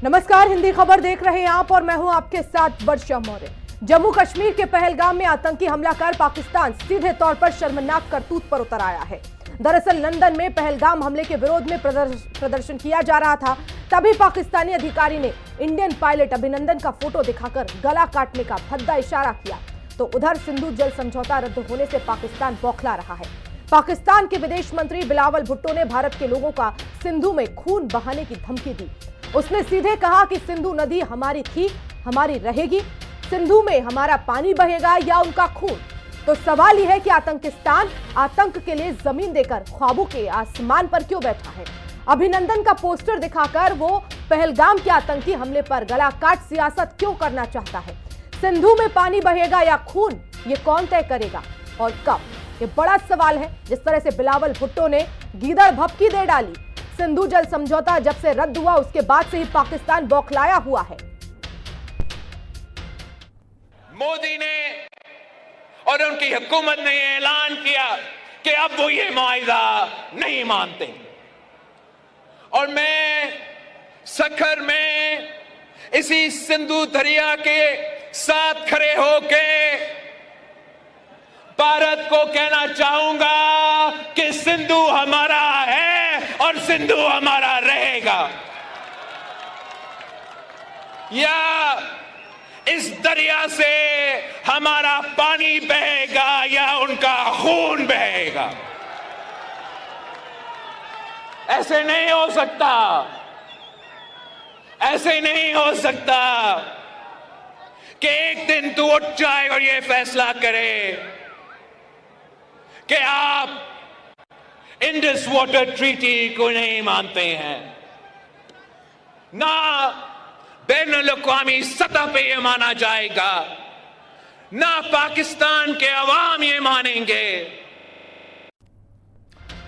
नमस्कार, हिंदी खबर देख रहे हैं आप और मैं हूं आपके साथ वर्षा मौर्य। जम्मू कश्मीर के पहलगाम में आतंकी हमला कर पाकिस्तान सीधे तौर पर शर्मनाक करतूत पर उतर आया है। दरअसल लंदन में पहलगाम हमले के विरोध में प्रदर्शन किया जा रहा था, तभी पाकिस्तानी अधिकारी ने इंडियन पायलट अभिनंदन का फोटो दिखाकर गला काटने का भद्दा इशारा किया। तो उधर सिंधु जल समझौता रद्द होने से पाकिस्तान बौखला रहा है। पाकिस्तान के विदेश मंत्री बिलावल भुट्टो ने भारत के लोगों का सिंधु में खून बहाने की धमकी दी। उसने सीधे कहा कि सिंधु नदी हमारी थी, हमारी रहेगी, सिंधु में हमारा पानी बहेगा या उनका खून। तो सवाल यह है कि आतंकिस्तान आतंक के लिए जमीन देकर ख्वाबों के आसमान पर क्यों बैठा है। अभिनंदन का पोस्टर दिखाकर वो पहलगाम के आतंकी हमले पर गला काट सियासत क्यों करना चाहता है। सिंधु में पानी बहेगा या खून, ये कौन तय करेगा और कब, ये बड़ा सवाल है। जिस तरह से बिलावल भुट्टो ने गीदड़ भभकी दे डाली। सिंधु जल समझौता जब से रद्द हुआ उसके बाद से ही पाकिस्तान बौखलाया हुआ है। मोदी ने और उनकी हुकूमत ने ऐलान किया कि अब वो ये मुआहिदा नहीं मानते। और मैं सखर में इसी सिंधु दरिया के साथ खड़े होके भारत को कहना चाहूंगा कि सिंधु हमारा है और सिंधु हमारा रहेगा। या इस दरिया से हमारा पानी बहेगा या उनका खून बहेगा। ऐसे नहीं हो सकता, ऐसे नहीं हो सकता कि एक दिन तू उठ जाए और ये फैसला करे कि आप इंडस वाटर ट्रीटी को नहीं मानते हैं। ना बैनुल-अक़वामी सतह पे ये माना जाएगा, ना पाकिस्तान के अवाम ये मानेंगे।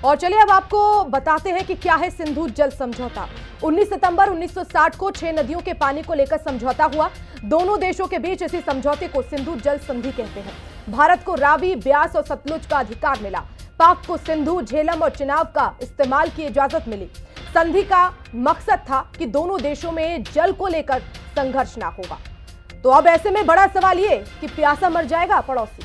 और चलिए अब आपको बताते हैं कि क्या है सिंधु जल समझौता। 19 सितंबर 1960 को 6 नदियों के पानी को लेकर समझौता हुआ। दोनों देशों के बीच इसी समझौते को सिंधु जल संधि कहते हैं। भारत को रावी, ब्यास और सतलुज का अधिकार मिला। पाक को सिंधु, झेलम और चिनाब का इस्तेमाल की इजाजत मिली। संधि का मकसद था कि दोनों देशों में जल को लेकर संघर्ष ना होगा। तो अब ऐसे में बड़ा सवाल ये कि प्यासा मर जाएगा पड़ोसी।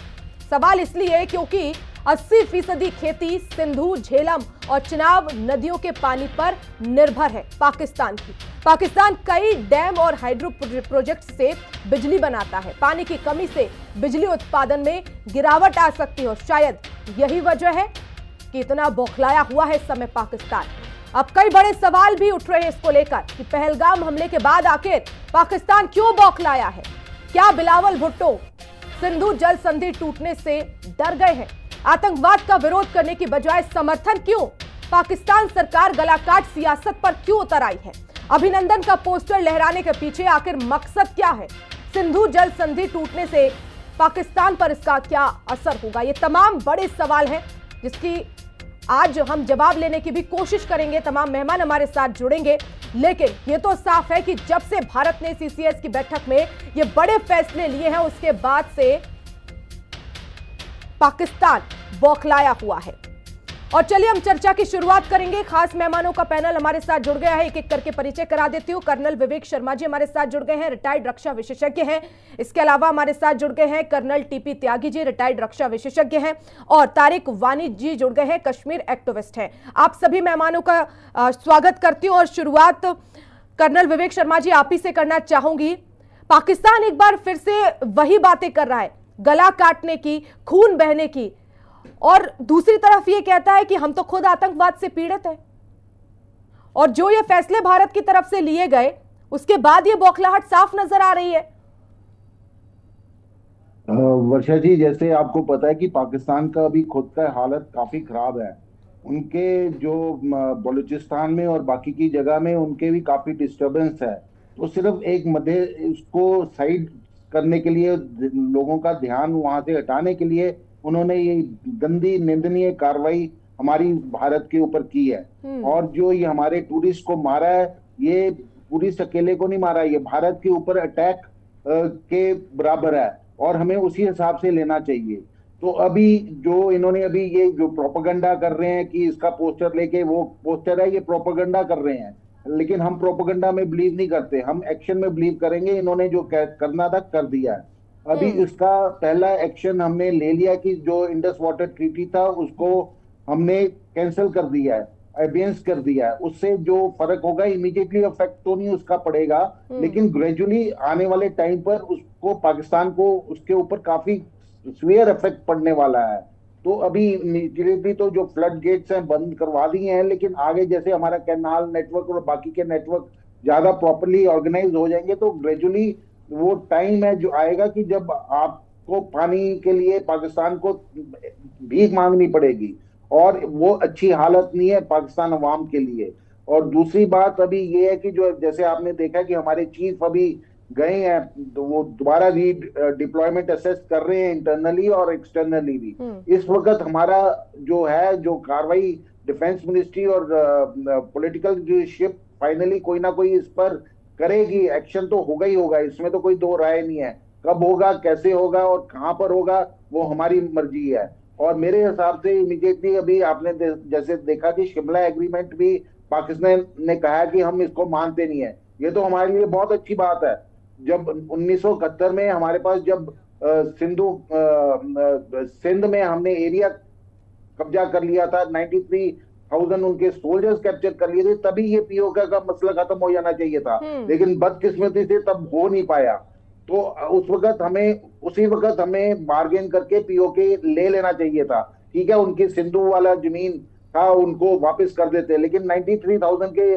सवाल इसलिए क्योंकि 80% खेती सिंधु, झेलम और चिनाब नदियों के पानी पर निर्भर है पाकिस्तान की। पाकिस्तान कई डैम और हाइड्रो प्रोजेक्ट से बिजली बनाता है। पानी की कमी से बिजली उत्पादन में गिरावट आ सकती है और शायद यही वजह है कि इतना बौखलाया हुआ है इस समय पाकिस्तान। अब कई बड़े सवाल भी उठ रहे हैं इसको लेकर कि पहलगाम हमले के बाद आखिर पाकिस्तान क्यों बौखलाया है। क्या बिलावल भुट्टो सिंधु जल संधि टूटने से डर गए हैं? आतंकवाद का विरोध करने की बजाय समर्थन क्यों? पाकिस्तान सरकार गलाकाट सियासत पर क्यों उतर आई है? अभिनंदन का पोस्टर लहराने के पीछे आखिर मकसद क्या है? सिंधु जल संधि टूटने से पाकिस्तान पर इसका क्या असर होगा? ये तमाम बड़े सवाल हैं जिसकी आज हम जवाब लेने की भी कोशिश करेंगे। तमाम मेहमान हमारे साथ जुड़ेंगे, लेकिन ये तो साफ है कि जब से भारत ने सीसीएस की बैठक में ये बड़े फैसले लिए हैं उसके बाद से पाकिस्तान बौखलाया हुआ है। और चलिए हम चर्चा की शुरुआत करेंगे। खास मेहमानों का पैनल हमारे साथ जुड़ गया है, एक एक करके परिचय करा देती हूँ। कर्नल विवेक शर्मा जी हमारे साथ जुड़ गए हैं, रिटायर्ड रक्षा विशेषज्ञ हैं। इसके अलावा हमारे साथ जुड़ गए हैं colonel TP Tyagi ji, retired रक्षा विशेषज्ञ हैं। और तारिक वानी जी जुड़ गए हैं, कश्मीर एक्टिविस्ट हैं। आप सभी मेहमानों का स्वागत करती हूँ और शुरुआत कर्नल विवेक शर्मा जी आप ही से करना चाहूंगी। पाकिस्तान एक बार फिर से वही बातें कर रहा है, गला काटने की, खून बहने की, और दूसरी तरफ ये कहता है कि हम तो खुद आतंकवाद से पीड़ित हैं। और जो ये फैसले भारत की तरफ से लिए गए उसके बाद ये बौखलाहट साफ नजर आ रही है। वर्षा जी, जैसे आपको पता है कि पाकिस्तान का अभी खुद का हालत काफी खराब है। उनके जो बलूचिस्तान में और बाकी की जगह में उनके भी काफी डिस्टरबेंस है। तो सिर्फ एक मध्य उसको साइड करने के लिए, लोगों का ध्यान वहां से हटाने के लिए उन्होंने ये गंदी निंदनीय कार्रवाई हमारी भारत के ऊपर की है। और जो ये हमारे टूरिस्ट को मारा है, ये टूरिस्ट अकेले को नहीं मारा, ये भारत के ऊपर अटैक के बराबर है और हमें उसी हिसाब से लेना चाहिए। तो अभी जो इन्होंने अभी ये जो प्रोपेगेंडा कर रहे हैं कि इसका पोस्टर लेके, वो पोस्टर है, ये प्रोपेगेंडा कर रहे हैं। लेकिन हम प्रोपेगेंडा में बिलीव नहीं करते, हम एक्शन में बिलीव करेंगे। इन्होंने जो करना था कर दिया है। अभी इसका पहला एक्शन हमने ले लिया कि जो इंडस वाटर ट्रीटी था उसको हमने कैंसिल कर दिया है, अगेंस्ट कर दिया है। उससे जो फर्क होगा, इमीडिएटली इफेक्ट तो नहीं उसका पड़ेगा, लेकिन ग्रेजुअली आने वाले टाइम पर उसको, पाकिस्तान को उसके ऊपर काफी सीवियर इफेक्ट पड़ने वाला है। तो अभी इमीडिएटली तो जो फ्लड गेट्स हैं बंद करवा दिए हैं, लेकिन आगे जैसे हमारा कैनाल नेटवर्क और बाकी के नेटवर्क ज्यादा प्रॉपर्ली ऑर्गेनाइज हो जाएंगे तो ग्रेजुअली वो टाइम है जो आएगा कि जब आपको पानी के लिए पाकिस्तान को भीख मांगनी पड़ेगी, और वो अच्छी हालत नहीं है पाकिस्तान अवाम के लिए। और दूसरी बात अभी ये है कि जो जैसे आपने देखा कि हमारे चीफ अभी गए हैं, तो वो दोबारा डिप्लॉयमेंट असेस कर रहे हैं इंटरनली और एक्सटर्नली भी। इस वक्त हमारा जो है, जो कार्रवाई डिफेंस मिनिस्ट्री और पॉलिटिकल लीडरशिप फाइनली कोई ना कोई इस पर करेगी। एक्शन तो होगा ही होगा, इसमें तो कोई दो राय नहीं है। कब होगा, कैसे होगा और कहां पर होगा, वो हमारी मर्जी है। और मेरे हिसाब से इमीडिएटली अभी आपने जैसे देखा कि शिमला एग्रीमेंट भी पाकिस्तान ने कहा कि हम इसको मानते नहीं है। ये तो हमारे लिए बहुत अच्छी बात है। जब 1971 में हमारे पास जब सिंध में हमने एरिया कब्जा कर लिया था, 93,000 उनके सोल्जर्स कैप्चर कर लिए थे, तभी ये पीओके का मसला खत्म हो जाना चाहिए था। लेकिन बदकिस्मती से तब हो नहीं पाया। तो उसी वक्त हमें बार्गेन करके पीओके ले लेना चाहिए था। ठीक है, उनकी सिंधु वाला जमीन था उनको वापस कर देते, लेकिन 93,000 के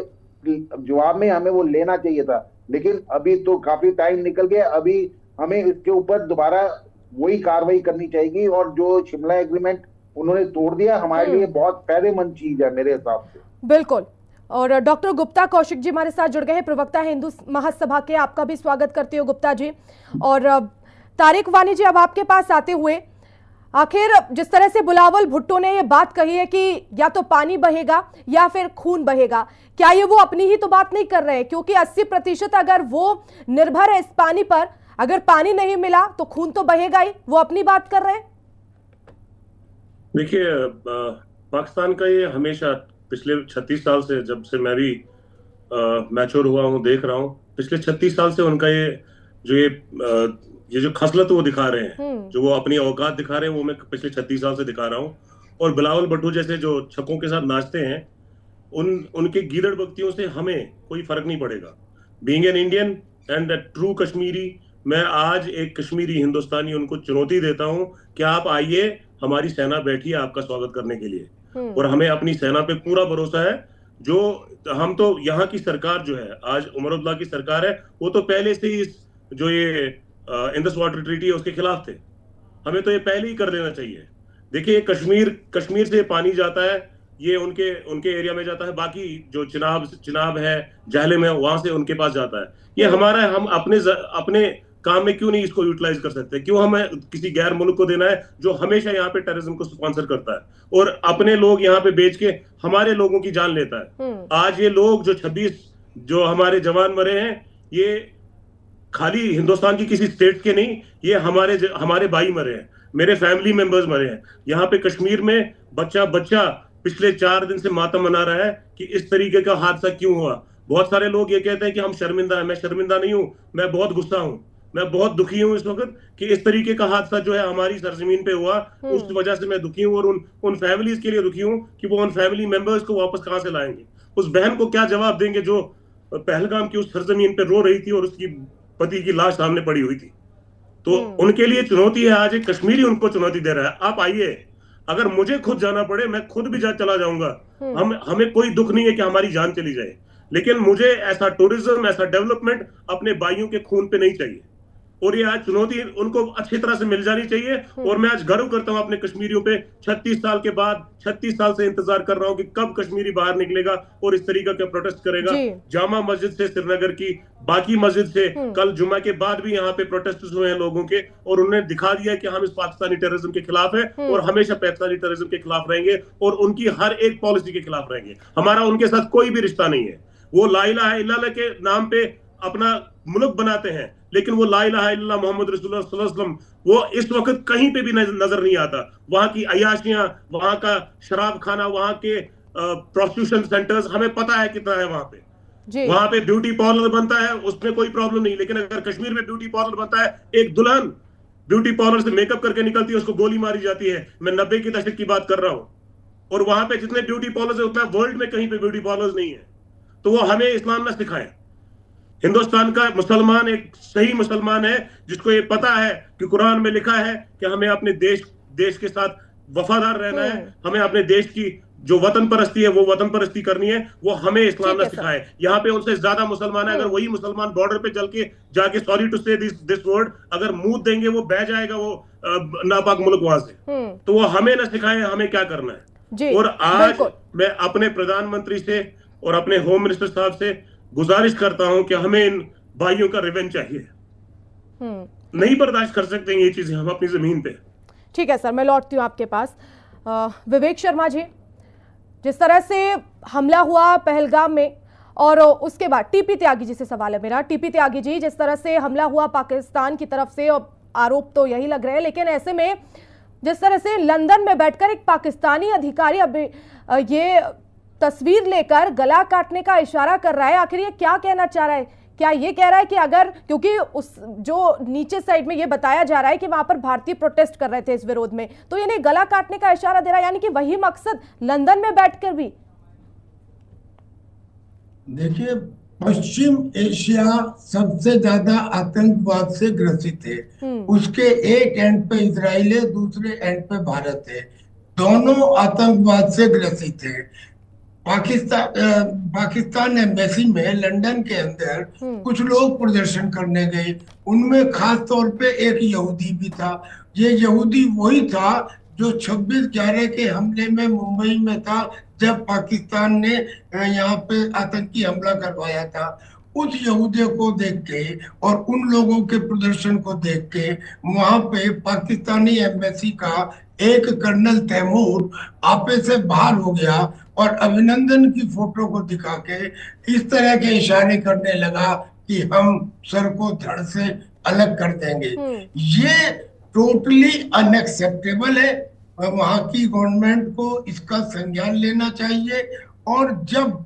जवाब में हमें वो लेना चाहिए था। लेकिन अभी तो काफी टाइम निकल गया, अभी हमें इसके ऊपर दोबारा वही कार्रवाई करनी चाहिए। और जो शिमला एग्रीमेंट उन्होंने तोड़ दिया, हमारे लिए बहुत फायदेमंद चीज है मेरे हिसाब से। बिल्कुल। और डॉक्टर गुप्ता कौशिक जी हमारे साथ जुड़ गए हैं, प्रवक्ता है हिंदू महासभा के। आपका भी स्वागत करते हो गुप्ता जी। और तारिक वानी जी, अब आपके पास आते हुए, आखिर जिस तरह से बिलावल भुट्टो ने ये बात कही है कि या तो पानी बहेगा या फिर खून बहेगा, क्या ये वो अपनी ही तो बात नहीं कर रहे हैं? क्योंकि 80% अगर वो निर्भर है इस पानी पर, अगर पानी नहीं मिला तो खून तो बहेगा ही, वो अपनी बात कर रहे हैं। देखिए, पाकिस्तान का ये हमेशा पिछले 36 साल से, जब से मैं भी मैच्योर हुआ हूँ, देख रहा हूँ, पिछले 36 साल से उनका ये जो खसलत वो दिखा रहे हैं, जो वो अपनी औकात दिखा रहे हैं, वो मैं पिछले 36 साल से दिखा रहा हूँ। और बिलावल भुट्टो जैसे जो छक्कों के साथ नाचते हैं, उनके गीदड़ बख्तियों से हमें कोई फर्क नहीं पड़ेगा। Being an Indian and a true Kashmiri, मैं आज एक कश्मीरी हिंदुस्तानी उनको चुनौती देता हूँ कि आप आइए, हमारी सेना बैठी है आपका स्वागत करने के लिए। और हमें अपनी सेना पे पूरा भरोसा है। जो हम तो यहाँ की सरकार जो है, आज उमर अब्दुल्ला की सरकार है, वो तो पहले से ही जो ये इंडस वाटर ट्रीटी है उसके खिलाफ थे। हमें तो ये पहले ही कर देना चाहिए। देखिए, कश्मीर से पानी जाता है, ये उनके एरिया में जाता है, बाकी जो चिनाब है, जहलम है, वहां से उनके पास जाता है। ये हमारा है, हम अपने काम में क्यों नहीं इसको यूटिलाइज कर सकते? क्यों हमें किसी गैर मुल्क को देना है जो हमेशा यहाँ पे टेररिज्म को स्पॉन्सर करता है और अपने लोग यहाँ पे बेच के हमारे लोगों की जान लेता है? आज ये लोग जो 26 जो हमारे जवान मरे हैं, ये खाली हिंदुस्तान की किसी स्टेट के नहीं, ये हमारे भाई मरे हैं, मेरे फैमिली मेंबर्स मरे हैं। यहाँ पे कश्मीर में बच्चा पिछले 4 दिन से मातम मना रहा है कि इस तरीके का हादसा क्यों हुआ। बहुत सारे लोग ये कहते हैं कि हम शर्मिंदा हैं। मैं शर्मिंदा नहीं हूं, मैं बहुत गुस्सा हूं, मैं बहुत दुखी हूं इस वक्त कि इस तरीके का हादसा जो है हमारी सरजमीन पे हुआ। उस वजह से मैं दुखी हूं और उन फैमिलीज के लिए दुखी हूं कि वो उन फैमिली मेंबर्स को वापस कहां से लाएंगे। उस बहन को क्या जवाब देंगे जो पहलगाम की उस सरजमीन पे रो रही थी और उसकी पति की लाश सामने पड़ी हुई थी? तो उनके लिए चुनौती है। आज एक कश्मीरी उनको चुनौती दे रहा है, आप आइए, अगर मुझे खुद जाना पड़े मैं खुद भी चला जाऊंगा। हमें कोई दुख नहीं है कि हमारी जान चली जाए, लेकिन मुझे ऐसा टूरिज्म, ऐसा डेवलपमेंट अपने भाइयों के खून पे नहीं चाहिए। और ये आज चुनौती उनको अच्छी तरह से मिल जानी चाहिए। और मैं आज गर्व करता हूं अपने कश्मीरियों पे। 36 साल के बाद, 36 साल से इंतजार कर रहा हूं कि कब कश्मीरी बाहर निकलेगा और इस तरीके का प्रोटेस्ट करेगा। जामा मस्जिद से, श्रीनगर की बाकी मस्जिद से, कल जुम्मा के बाद भी यहाँ पे प्रोटेस्ट हुए हैं लोगों के, और उन्होंने दिखा दिया कि हम इस पाकिस्तानी टेररिज्म के खिलाफ है और हमेशा पाकिस्तानी टेररिज्म के खिलाफ रहेंगे और उनकी हर एक पॉलिसी के खिलाफ रहेंगे। हमारा उनके साथ कोई भी रिश्ता नहीं है। वो ला इलाहा इल्लल्लाह के नाम पे अपना मुल्क बनाते हैं, लेकिन वो ला इलाहा इल्लल्लाह मोहम्मद रसूलुल्लाह सल्लल्लाहु अलैहि वसल्लम वो इस वक्त कहीं पे भी नजर नहीं आता। वहां की अयाशियां, वहां का शराब खाना, वहां के प्रोस्टिट्यूशन सेंटर्स, हमें पता है कितना है वहां पे। वहां पे ब्यूटी पार्लर बनता है, उसमें कोई प्रॉब्लम नहीं, लेकिन अगर कश्मीर में ब्यूटी पार्लर बनता है, एक दुल्हन ब्यूटी पार्लर से मेकअप करके निकलती है, उसको गोली मारी जाती है। मैं 90 के दशक की बात कर रहा हूं, और वहां पे जितने ब्यूटी पार्लर है उतना वर्ल्ड में कहीं पे ब्यूटी पार्लर नहीं है। तो वो हमें इस्लाम ना सिखाए। हिंदुस्तान का मुसलमान एक सही मुसलमान है जिसको ये पता है कि कुरान में लिखा है कि हमें अपने देश के साथ वफादार रहना है, हमें अपने देश की जो वतन परस्ती है वो वतन परस्ती करनी है, वो हमें इस्लाम ना सिखाए। यहाँ पे उनसे ज्यादा मुसलमान है, अगर वही मुसलमान बॉर्डर पे चल के जाके सॉरी टू से दिस वर्ड अगर मुंह देंगे, वो बह जाएगा वो नापाक मुल्क वहां से। तो वो हमें ना सिखाए हमें क्या करना है। और आज मैं अपने प्रधानमंत्री से और अपने होम मिनिस्टर साहब से गुजारिश करता हूं कि हमें इन भाइयों का रिवेंज चाहिए। नहीं बर्दाश्त कर सकते ये चीजें हम अपनी जमीन पे। ठीक है सर, मैं लौटती हूँ आपके पास। विवेक शर्मा जी, जिस तरह से हमला हुआ पहलगाम में और उसके बाद टीपी त्यागी जी से सवाल है मेरा। टीपी त्यागी जी, जिस तरह से हमला हुआ पाकिस्तान की तरफ से, और आरोप तो यही लग रहे हैं, लेकिन ऐसे में जिस तरह से लंदन में बैठकर एक पाकिस्तानी अधिकारी अब ये तस्वीर लेकर गला काटने का इशारा कर रहा है, आखिर ये क्या कहना चाह रहा है? क्या ये कह रहा है कि अगर, क्योंकि उस जो नीचे साइड में ये बताया जा रहा है कि वहां पर भारतीय प्रोटेस्ट कर रहे थे इस विरोध में, तो ये गला काटने का इशारा दे रहा है, यानी कि वही मकसद लंदन में बैठकर भी। देखिए, पश्चिम एशिया सबसे ज्यादा आतंकवाद से ग्रसित है। उसके एक एंड पे इजराइल है, दूसरे एंड पे भारत है। दोनों आतंकवाद से ग्रसित है। पाकिस्तान एम्बेसी में लंदन के अंदर कुछ लोग प्रदर्शन करने गए, उनमें खास तौर पे एक यहूदी भी था। ये यहूदी वही था जो 26/11 के हमले में मुंबई में था, जब पाकिस्तान ने यहाँ पे आतंकी हमला करवाया था। उस यहूदी को देख के और उन लोगों के प्रदर्शन को देख के वहां पे पाकिस्तानी एम्बेसी का एक कर्नल तैमूर आपे से बाहर हो गया और अभिनंदन की फोटो को दिखा के इस तरह के इशारे करने लगा कि हम सर को धड़ से अलग कर देंगे। ये टोटली अनएक्सेप्टेबल है। वहां की गवर्नमेंट को इसका संज्ञान लेना चाहिए, और जब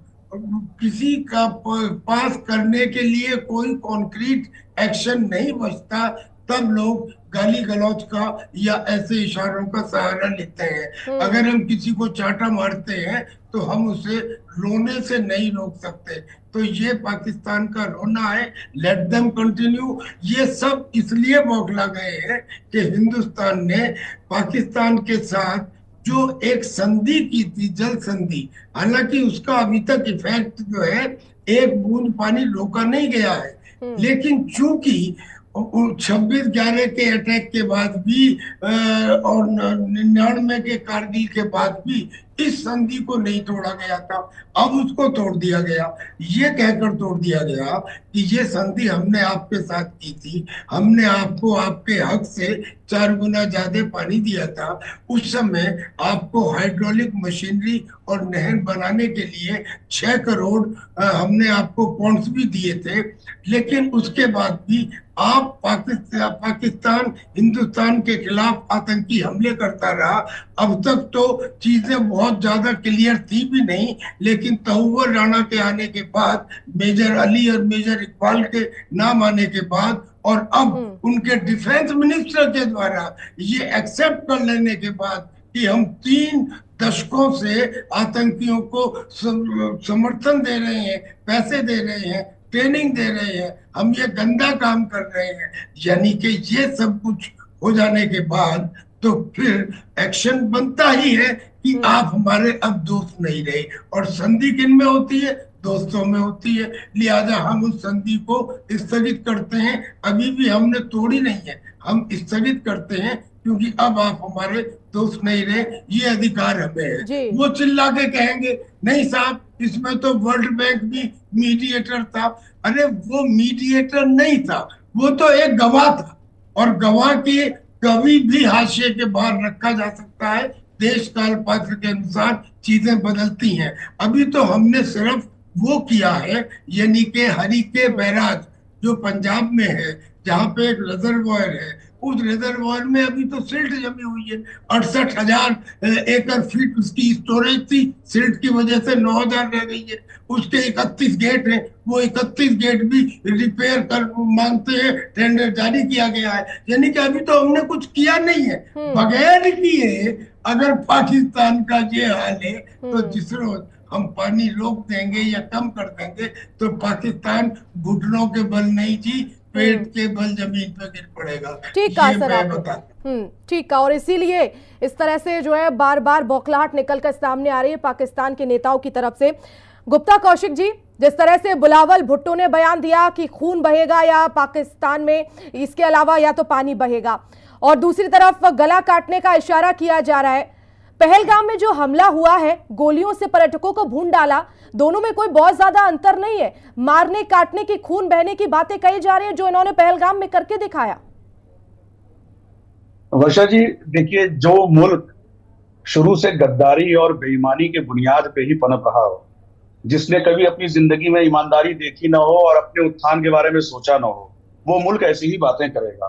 किसी का पास करने के लिए कोई कॉन्क्रीट एक्शन नहीं बचता, तब लोग गाली गलौज का या ऐसे इशारों का सहारा लेते हैं। अगर हम किसी को चांटा मारते हैं तो हम उसे रोने से नहीं रोक सकते। तो ये पाकिस्तान का रोना है, लेट देम कंटिन्यू। ये सब इसलिए बौखला गए हैं कि हिंदुस्तान ने पाकिस्तान के साथ जो एक संधि की थी, जल संधि, हालांकि उसका अभी तक इफेक्ट जो है, एक बूंद पानी रोका नहीं गया है, लेकिन चूंकि 26/11 के अटैक के बाद भी और 99 के कारगिल के बाद भी इस संधि को नहीं तोड़ा गया था, अब उसको तोड़ दिया गया। ये कहकर तोड़ दिया गया कि ये संधि हमने आपके साथ की थी, हमने आपको आपके हक से 4 गुना ज्यादा पानी दिया था। उस समय आपको हाइड्रोलिक मशीनरी और नहर बनाने के लिए 6 करोड़ हमने आपको पॉन्ड्स भी दिए थे, लेकिन उसके बाद भी आप पाकिस्तान हिंदुस्तान के खिलाफ आतंकी हमले करता रहा। अब तक तो चीजें बहुत ज्यादा क्लियर थी भी नहीं, लेकिन तहुवर राणा के आने के बाद, मेजर अली और मेजर इकबाल के नाम आने के बाद, और अब उनके डिफेंस मिनिस्टर के द्वारा ये एक्सेप्ट कर लेने के बाद कि हम 3 दशकों से आतंकियों को समर्थन दे रहे हैं, पैसे दे रहे हैं, ट्रेनिंग दे रहे हैं, हम ये गंदा काम कर रहे हैं, यानी कि ये सब कुछ हो जाने के बाद तो फिर एक्शन बनता ही है कि आप हमारे अब दोस्त नहीं रहे। और संधि किन में होती है? दोस्तों में होती है। लिहाजा हम उस संधि को स्थगित करते हैं। अभी भी हमने तोड़ी नहीं है, हम स्थगित करते हैं क्योंकि अब आप हमारे दोस्त नहीं रहे, ये अधिकार हमें है। वो चिल्ला के कहेंगे नहीं साहब, इसमें तो वर्ल्ड बैंक भी मीडिएटर था। अरे वो मीडिएटर नहीं था, वो तो एक गवाह था, और गवाह के कभी भी हाशिए के बाहर रखा जा सकता है। देश काल पात्र के अनुसार चीजें बदलती हैं। अभी तो हमने सिर्फ वो किया है, यानी कि हरिके बैराज जो पंजाब में है, जहाँ पे एक रिजर्वायर है, उस रिजर्वायर में अभी तो सिल्ट जमी हुई है। 68,000 एकड़ फीट उसकी स्टोरेज थी, सिल्ट की वजह से 9,000 रह गई है। उसके 31 गेट हैं, वो 31 गेट भी रिपेयर कर मांगते हैं, टेंडर जारी किया गया है। यानी कि अभी तो हमने कुछ किया नहीं है। बगैर किए अगर पाकिस्तान का ये हाल है तो जिस रोज हम पानी रोक देंगे या कम कर देंगे तो पाकिस्तान घुटनों के बल नहीं जी, पेट के बल जमीन पर गिर पड़ेगा। ठीक कहा सर आपने, ठीक कहा। और इसीलिए इस तरह से जो है बार बार बौखलाहट निकलकर सामने आ रही है पाकिस्तान के नेताओं की तरफ से। गुप्ता कौशिक जी, जिस तरह से बिलावल भुट्टो ने बयान दिया कि खून बहेगा या पाकिस्तान में इसके अलावा या तो पानी बहेगा, और दूसरी तरफ गला काटने का इशारा किया जा रहा है। पहलगाम में जो हमला हुआ है, गोलियों से पर्यटकों को भून डाला, दोनों में कोई बहुत ज्यादा अंतर नहीं है। मारने काटने की, खून बहने की बातें कही जा रही है जो इन्होंने पहलगाम में करके दिखाया। वर्षा जी देखिए, जो मुल्क शुरू से गद्दारी और बेईमानी के बुनियाद पे ही पनप रहा हो, जिसने कभी अपनी जिंदगी में ईमानदारी देखी ना हो और अपने उत्थान के बारे में सोचा ना हो, वो मुल्क ऐसी ही बातें करेगा।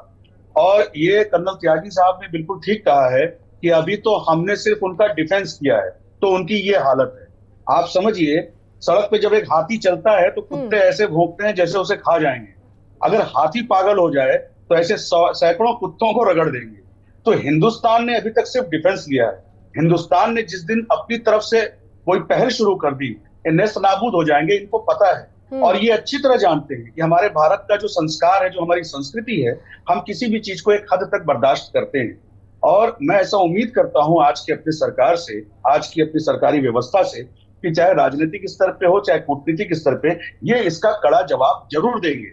और ये कर्नल त्यागी साहब ने बिल्कुल ठीक कहा है कि अभी तो हमने सिर्फ उनका डिफेंस किया है तो उनकी ये हालत है। आप समझिए, सड़क पे जब एक हाथी चलता है तो कुत्ते ऐसे भौंकते हैं जैसे उसे खा जाएंगे। अगर हाथी पागल हो जाए तो ऐसे सैकड़ों कुत्तों को रगड़ देंगे। तो हिंदुस्तान ने अभी तक सिर्फ डिफेंस किया है। हिंदुस्तान ने जिस दिन अपनी तरफ से कोई पहल शुरू कर दी, नेस्त नाबूद हो जाएंगे, इनको पता है। और ये अच्छी तरह जानते हैं कि हमारे भारत का जो संस्कार है, जो हमारी संस्कृति है, हम किसी भी चीज को एक हद तक बर्दाश्त करते हैं। और मैं ऐसा उम्मीद करता हूं आज की अपनी सरकार से, आज की अपनी सरकारी व्यवस्था से, कि चाहे राजनीतिक स्तर पे हो चाहे कूटनीतिक स्तर पे, ये इसका कड़ा जवाब जरूर देंगे।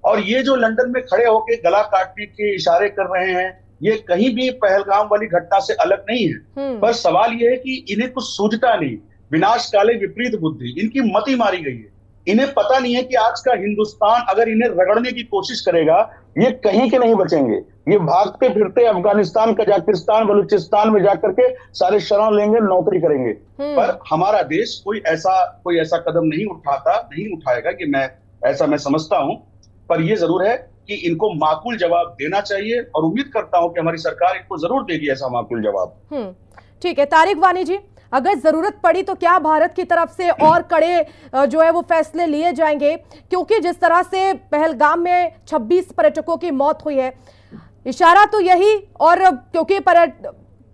और ये जो लंदन में खड़े होकर गला काटने के इशारे कर रहे हैं, ये कहीं भी पहलगाम वाली घटना से अलग नहीं है। पर सवाल ये है कि इन्हें कुछ सूझता नहीं। विनाश काले विपरीत बुद्धि, इनकी मति मारी गई है। इन्हें पता नहीं है कि आज का हिंदुस्तान अगर इन्हें रगड़ने की कोशिश करेगा, ये कहीं के नहीं बचेंगे। ये भागते फिरते अफगानिस्तान, कजाकिस्तान, बलूचिस्तान में जाकर के सारे शरण लेंगे, नौकरी करेंगे। पर हमारा देश कोई ऐसा कदम नहीं उठाएगा कि मैं समझता हूं। पर ये जरूर है कि इनको माकूल जवाब देना चाहिए और उम्मीद करता हूं कि हमारी सरकार इनको जरूर देगी ऐसा माकूल जवाब। ठीक है तारिक वानी जी, अगर जरूरत पड़ी तो क्या भारत की तरफ से और कड़े जो है वो फैसले लिए जाएंगे? क्योंकि जिस तरह से पहलगाम में 26 पर्यटकों की मौत हुई है, इशारा तो यही, और क्योंकि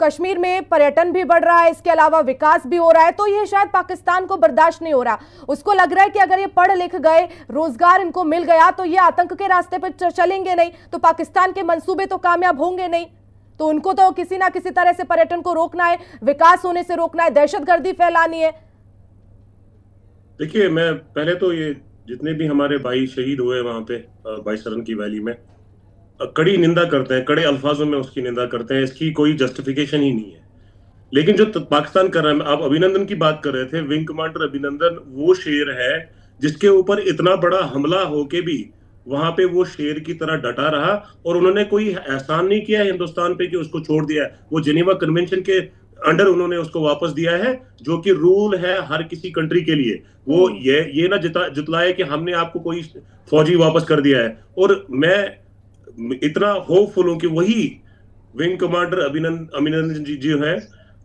कश्मीर में पर्यटन भी बढ़ रहा है, इसके अलावा विकास भी हो रहा है, तो ये शायद पाकिस्तान को बर्दाश्त नहीं हो रहा। उसको लग रहा है कि अगर ये पढ़ लिख गए, रोजगार इनको मिल गया, तो ये आतंक के रास्ते पर चलेंगे नहीं, तो पाकिस्तान के मंसूबे तो कामयाब होंगे नहीं। तो उनको तो किसी ना किसी तरह से पर्यटन को रोकना है, विकास होने से रोकना है, दहशतगर्दी फैलानी है। देखिए, मैं पहले तो ये जितने भी हमारे भाई शहीद हुए वहां पे बाईसरन की वैली में, कड़ी निंदा करते हैं, कड़े अल्फाजों में उसकी निंदा करते हैं। इसकी कोई जस्टिफिकेशन ही नहीं है। लेकिन जो पाकिस्तान कर रहा है, आप अभिनंदन की बात कर रहे थे, विंग कमांडर अभिनंदन वो शेर है जिसके ऊपर इतना बड़ा हमला होके भी वहां पे वो शेर की तरह डटा रहा, और उन्होंने कोई एहसान नहीं किया हिंदुस्तान पे कि उसको छोड़ दिया है। वो जेनेवा कन्वेंशन के अंडर उन्होंने उसको वापस दिया है, जो कि रूल है हर किसी कंट्री के लिए। वो ये ना जुतलाए कि हमने आपको कोई फौजी वापस कर दिया है। और मैं इतना होपफुल हूं कि वही विंग कमांडर अभिनंदन जी जो है,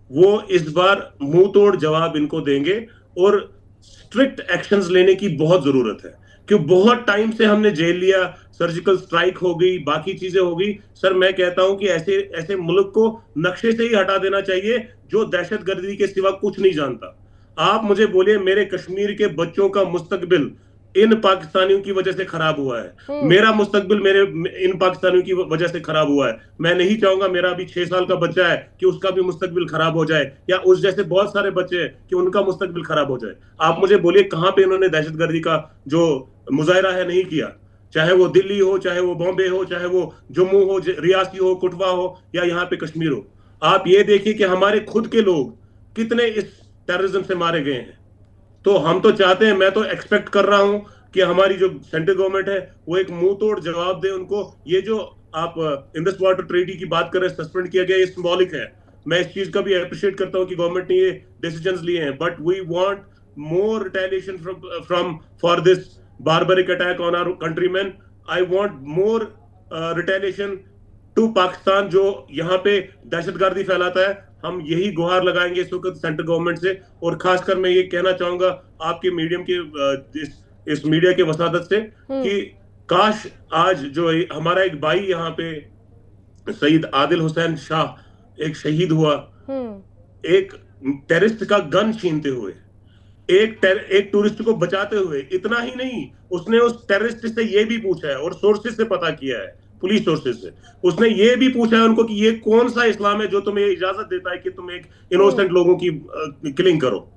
वो इस बार मुंह तोड़ जवाब इनको देंगे, और स्ट्रिक्ट एक्शंस लेने की बहुत जरूरत है। क्यों बहुत टाइम से हमने जेल लिया, सर्जिकल स्ट्राइक हो गई, बाकी चीजें हो गई। सर मैं कहता हूं कि ऐसे मुल्क को नक्शे से ही हटा देना चाहिए जो दहशतगर्दी के सिवा कुछ नहीं जानता। आप मुझे बोलिए, मेरे कश्मीर के बच्चों का मुस्तकबिल इन पाकिस्तानियों की वजह से खराब हुआ है। मेरा मुस्तकबिल इन पाकिस्तानियों की वजह से खराब हुआ है। मैं नहीं चाहूंगा मेरा अभी 6 साल का बच्चा है कि उसका भी मुस्तकबिल खराब हो जाए, या उस जैसे बहुत सारे बच्चे हैं कि उनका मुस्तकबिल खराब हो जाए। आप मुझे बोलिए, कहां पे इन्होंने दहशतगर्दी का जो मुजाहरा है नहीं किया? चाहे वो दिल्ली हो, चाहे वो बॉम्बे हो, चाहे वो जम्मू हो, रियासी हो, कुटवा हो, या यहाँ पे कश्मीर हो। आप ये देखिए कि हमारे खुद के लोग कितने इस टेररिज्म से मारे गए हैं। तो हम तो चाहते हैं, मैं तो एक्सपेक्ट कर रहा हूं कि हमारी जो सेंट्रल गवर्नमेंट है वो एक मुंह तोड़ जवाब दे उनको। ये जो आप इंडस वाटर ट्रीटी की बात कर रहे हैं, सस्पेंड किया गया, ये सिंबॉलिक है। मैं इस चीज का भी अप्रिशिएट करता हूं कि गवर्नमेंट ने ये डिसीजंस लिए हैं, but we want more retaliation from for this barbaric attack on our countrymen. I want more retaliation to Pakistan जो यहाँ पे दहशतगर्दी फैलाता है, हम यही गुहार लगाएंगे इस वक्त सेंट्रल गवर्नमेंट से। और खासकर मैं ये कहना चाहूंगा आपके मीडियम के इस मीडिया के वसादत से कि काश आज जो हमारा एक भाई यहाँ पे सईद आदिल हुसैन शाह एक शहीद हुआ, एक टेररिस्ट का गन छीनते हुए, एक टूरिस्ट को बचाते हुए। इतना ही नहीं, उसने उस टेररिस्ट से ये भी पूछा है और सोर्सेज से पता किया है, पुलिस सोर्सेज से उसने ये भी पूछा है उनको कि ये कौन सा इस्लाम है जो तुम्हें इजाजत देता है कि तुम एक इनोसेंट लोगों की किलिंग करो।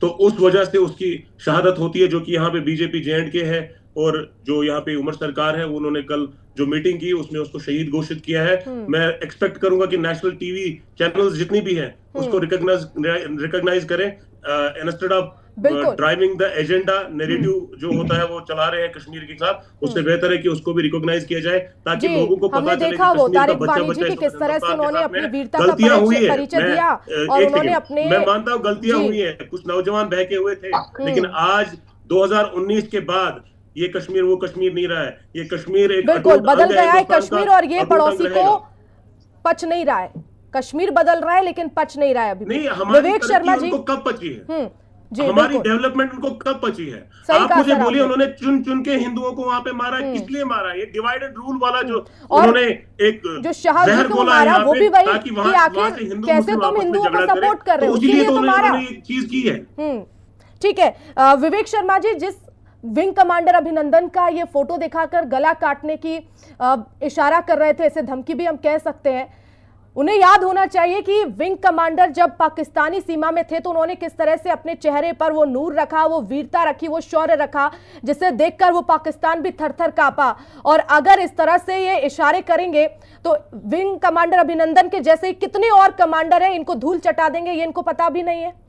तो उस वजह से उसकी शहादत होती है, जो कि यहाँ पे बीजेपी J&K है और जो यहाँ पे उमर सरकार है, उन्होंने कल जो मीटिंग की उसमें उसको शहीद घोषित किया है। मैं एक्सपेक्ट करूंगा कि नेशनल टीवी चैनल्स जितनी भी हैं उसको रिकॉग्नाइज करें instead of driving the agenda narrative जो होता है वो चला रहे हैं कश्मीर के साथ। उससे बेहतर है कि उसको भी रिकॉग्नाइज किया जाए ताकि लोगों को पता चले देखा वो तारिक वानी जी की किस तरह से उन्होंने अपनी वीरता का परिचय दिया और उन्होंने अपने, मैं मानता हूँ गलतियां हुई है, कुछ नौजवान बहके हुए थे, लेकिन आज 2019 के बाद ये कश्मीर वो कश्मीर नहीं रहा है। ये कश्मीर एक बिल्कुल बदल गया है कश्मीर, और ये पड़ोसी को पच नहीं रहा है। कश्मीर बदल रहा है लेकिन पच नहीं रहा है अभी। विवेक शर्मा जी, कब पची है जी, हमारी डेवलपमेंट उनको कब पची है? आप मुझे बोलिए, उन्होंने चुन चुन के हिंदुओं को वहां पे मारा, किस लिए मारा? ये डिवाइड एंड रूल वाला जो उन्होंने एक जो शहर को मारा वो भी वही कि आखिर कैसे तुम हिंदुओं को सपोर्ट कर रहे हो, इसलिए तो मारा, चीज की है। ठीक है विवेक शर्मा जी, जिस विंग कमांडर अभिनंदन का ये फोटो दिखाकर गला काटने की इशारा कर रहे थे, इसे धमकी भी हम कह सकते हैं, उन्हें याद होना चाहिए कि विंग कमांडर जब पाकिस्तानी सीमा में थे तो उन्होंने किस तरह से अपने चेहरे पर वो नूर रखा, वो वीरता रखी, वो शौर्य रखा, जिसे देखकर वो पाकिस्तान भी थर-थर कांपा। और अगर इस तरह से ये इशारे करेंगे तो विंग कमांडर अभिनंदन के जैसे कितने और कमांडर हैं, इनको धूल चटा देंगे, ये इनको पता भी नहीं है।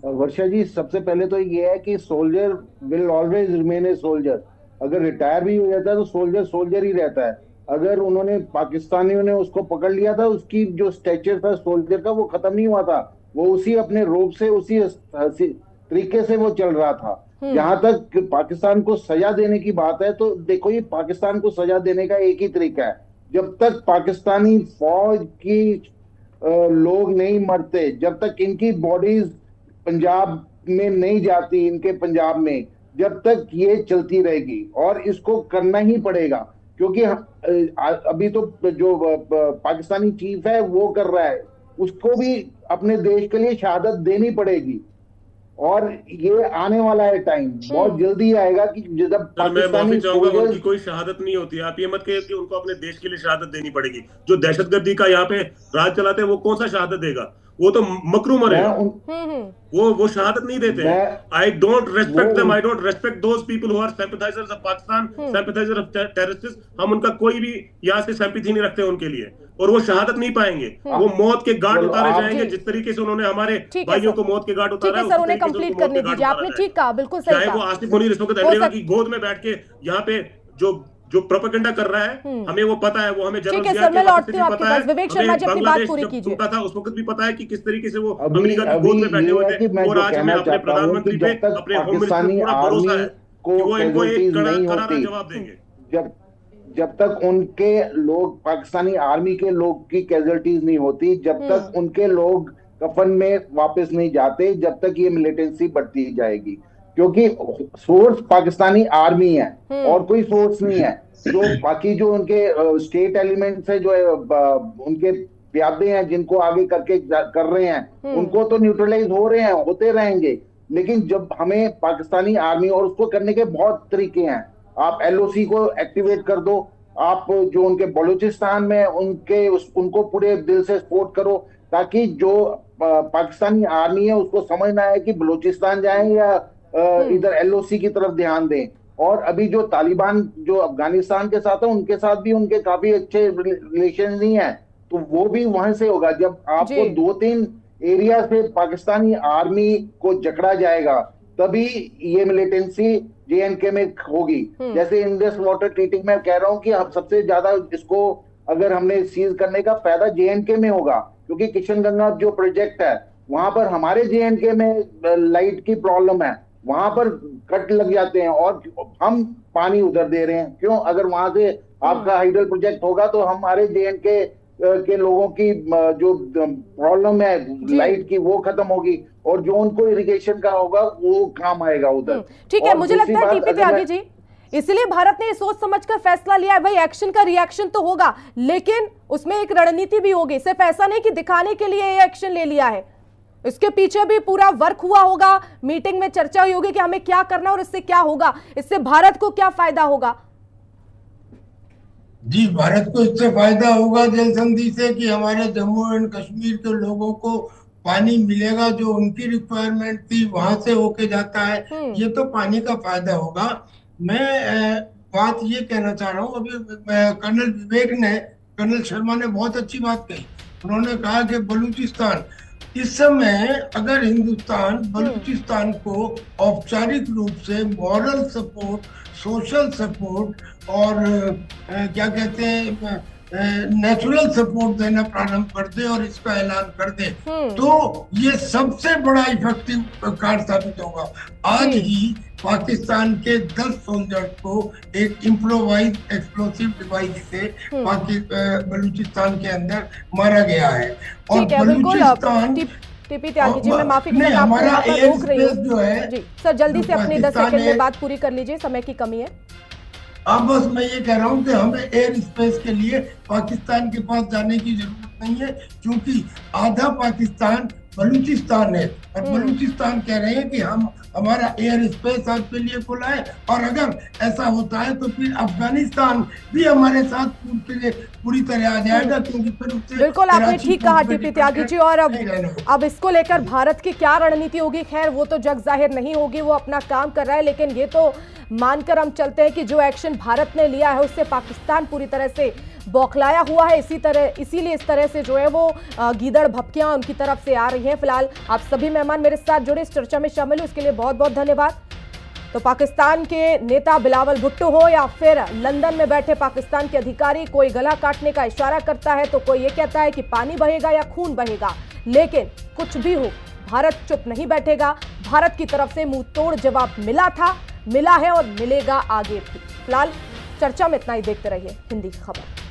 वर्षा जी, सबसे पहले तो ये है कि soldier will always remain a soldier. अगर रिटायर भी हो जाता है तो सोल्जर सोल्जर ही रहता है। अगर उन्होंने पाकिस्तानियों ने उसको पकड़ लिया था, उसकी जो स्टेचर था सोल्जर का वो खत्म नहीं हुआ था, वो उसी अपने रोब से उसी तरीके से वो चल रहा था। जहां तक पाकिस्तान को सजा देने की बात है तो देखो, ये पाकिस्तान को सजा देने का एक ही तरीका है, जब तक पाकिस्तानी फौज की लोग नहीं मरते, जब तक इनकी बॉडीज पंजाब में नहीं जाती, इनके पंजाब में, जब तक ये चलती रहेगी। और इसको करना ही पड़ेगा, क्योंकि अभी तो जो पाकिस्तानी चीफ है वो कर रहा है, उसको भी अपने देश के लिए शहादत देनी पड़ेगी। और ये आने वाला है टाइम, बहुत जल्दी आएगा कि जब पाकिस्तानी उनकी कोई शहादत नहीं होती। आप ये मत कहिए कि उनको अपने देश के लिए शहादत देनी पड़ेगी। जो दहशतगर्दी का यहाँ पे राज चलाते हैं वो कौन सा शहादत देगा? वो तो मकरू मरेगा, वो शहादत नहीं देते हैं। I don't respect them, I don't respect those people who are sympathisers of Pakistan, sympathiser of terrorists. हम उनका कोई भी यहाँ से सिंपैथी नहीं रखते उनके लिए, और वो शहादत नहीं पाएंगे। वो मौत के घाट उतारे जाएंगे, जिस तरीके से उन्होंने हमारे भाइयों को मौत के घाट उतारा है। सर, उन्हें कंप्लीट करने दीजिए, आपने ठीक कहा, बिल्कुल सही कहा। चाहे वो आसिफ मुनीर इस वक्त अमेरिका की गोद में बैठ के यहाँ पे जो प्रोपेगेंडा कर रहा है, हमें वो पता है, वो हमें ठीक है सर, मैं लौटती हूँ आपके पास। विवेक शर्मा जी, अपनी बात पूरी कीजिए। था उस वक्त भी पता है कि किस तरीके से वो अमेरिका की गोद में बैठे हुए थे, और आज हमें अपने प्रधानमंत्री पे, अपने होम मिनिस्टर पे पूरा भरोसा है कि वो इनको एक करारा जवाब देंगे। जब तक उनके लोग, पाकिस्तानी आर्मी के लोग की कैजुअलिटीज नहीं होती, जब तक उनके लोग कफन में वापस नहीं जाते, जब तक ये मिलिटेंसी बढ़ती जाएगी। क्योंकि सोर्स पाकिस्तानी आर्मी है और कोई सोर्स नहीं है। जो बाकी जो उनके स्टेट एलिमेंट्स है, जो उनके प्यादे हैं, जिनको आगे करके कर रहे हैं, उनको तो न्यूट्रलाइज हो रहे हैं, होते रहेंगे। लेकिन जब हमें पाकिस्तानी आर्मी, और उसको करने के बहुत तरीके हैं, आप LOC को एक्टिवेट कर दो, आप जो उनके बलूचिस्तान में उनको पूरे दिल से सपोर्ट करो, ताकि जो पाकिस्तानी आर्मी है उसको समझना है कि बलूचिस्तान जाएं या इधर LOC की तरफ ध्यान दें। और अभी जो तालिबान जो अफगानिस्तान के साथ है, उनके साथ भी उनके काफी अच्छे रिलेशन नहीं है, तो वो भी वहां से होगा। जब आपको 2-3 एरिया से पाकिस्तानी आर्मी को जकड़ा जाएगा, तभी ये मिलिटेंसी J&K में होगी। जैसे इंडस वाटर ट्रीटिंग में कह रहा हूँ कि अब सबसे ज्यादा इसको अगर हमने सीज करने का फायदा J&K में होगा, क्योंकि किशन गंगा जो प्रोजेक्ट है वहां पर हमारे J&K में लाइट की प्रॉब्लम है, वहां पर कट लग जाते हैं और हम पानी उधर दे रहे हैं। क्यों? अगर वहां से आपका हाइडल प्रोजेक्ट होगा तो हमारे जे.एंड.के के लोगों की जो प्रॉब्लम है लाइट की वो खत्म होगी और जो उनको इरिगेशन का होगा वो काम आएगा उधर। ठीक है, मुझे लगता है टीपी त्यागी जी, इसलिए भारत ने सोच समझकर फैसला लिया है। भाई एक्शन का रिएक्शन तो होगा, लेकिन उसमें एक रणनीति भी होगी। सिर्फ ऐसा नहीं कि दिखाने के लिए ये एक्शन ले लिया है, इसके पीछे भी पूरा वर्क हुआ होगा, मीटिंग में चर्चा हुई होगी कि हमें क्या करना और इससे क्या होगा, इससे भारत को क्या फायदा होगा। जी, भारत को इससे फायदा होगा जल संधि से कि हमारे जम्मू एंड कश्मीर के लोगों को पानी मिलेगा, जो उनकी रिक्वायरमेंट थी वहां से होके जाता है। ये तो पानी का फायदा होगा। मैं बात ये कहना चाह रहा हूँ, अभी कर्नल शर्मा ने बहुत अच्छी बात कही। उन्होंने कहा कि बलूचिस्तान इस समय अगर हिंदुस्तान बलूचिस्तान को औपचारिक रूप से मॉरल सपोर्ट, सोशल सपोर्ट और क्या कहते हैं नेचुरल सपोर्ट देना प्रारंभ कर दे और इसका ऐलान कर दे तो ये सबसे बड़ा इफेक्टिव कार्ड साबित होगा। आज ही पाकिस्तान के 10 सोल्जर्स को एक इम्प्रोवाइज एक्सप्लोसिव डिवाइस से बलूचिस्तान के अंदर मारा गया है। और बलूचिस्तान टीपी त्यागी जी, मैं माफी के साथ आपको यहाँ पर रोक रही हूँ जो है जी। सर जल्दी से अपनी 10 सेकंड में बात पूरी कर लीजिए, समय की कमी है। अब बस मैं ये कह रहा हूँ कि हमें एयर स्पेस के लिए पाकिस्तान के पास जाने की जरूरत नहीं है, क्योंकि आधा पाकिस्तान बलूचिस्तान है और बलूचिस्तान कह रहे हैं कि हम हमारा एयर स्पेस आपके लिए खुला है। और अगर ऐसा होता है तो फिर अफगानिस्तान भी हमारे साथ पूरी तरह आ जाएगा, क्योंकि फिर उससे बिल्कुल आपने ठीक कहा टीपी त्यागी जी। और अब इसको लेकर भारत की क्या रणनीति होगी, खैर वो तो जग जाहिर नहीं होगी, वो अपना काम कर रहा है। लेकिन ये तो मानकर हम चलते हैं कि जो एक्शन भारत ने लिया है उससे पाकिस्तान पूरी तरह से बौखलाया हुआ है। इसीलिए इस तरह से जो है वो गीदड़ भपकियां उनकी तरफ से आ रही हैं। फिलहाल आप सभी मेहमान मेरे साथ जुड़े, इस चर्चा में शामिल हुए, उसके लिए बहुत बहुत धन्यवाद। तो पाकिस्तान के नेता बिलावल भुट्टो हो या फिर लंदन में बैठे पाकिस्तान के अधिकारी, कोई गला काटने का इशारा करता है तो कोई ये कहता है कि पानी बहेगा या खून बहेगा। लेकिन कुछ भी हो, भारत चुप नहीं बैठेगा। भारत की तरफ से मुंह तोड़ जवाब मिला था, मिला है और मिलेगा आगे भी। फिलहाल चर्चा में इतना ही, देखते रहिए हिंदी की खबर।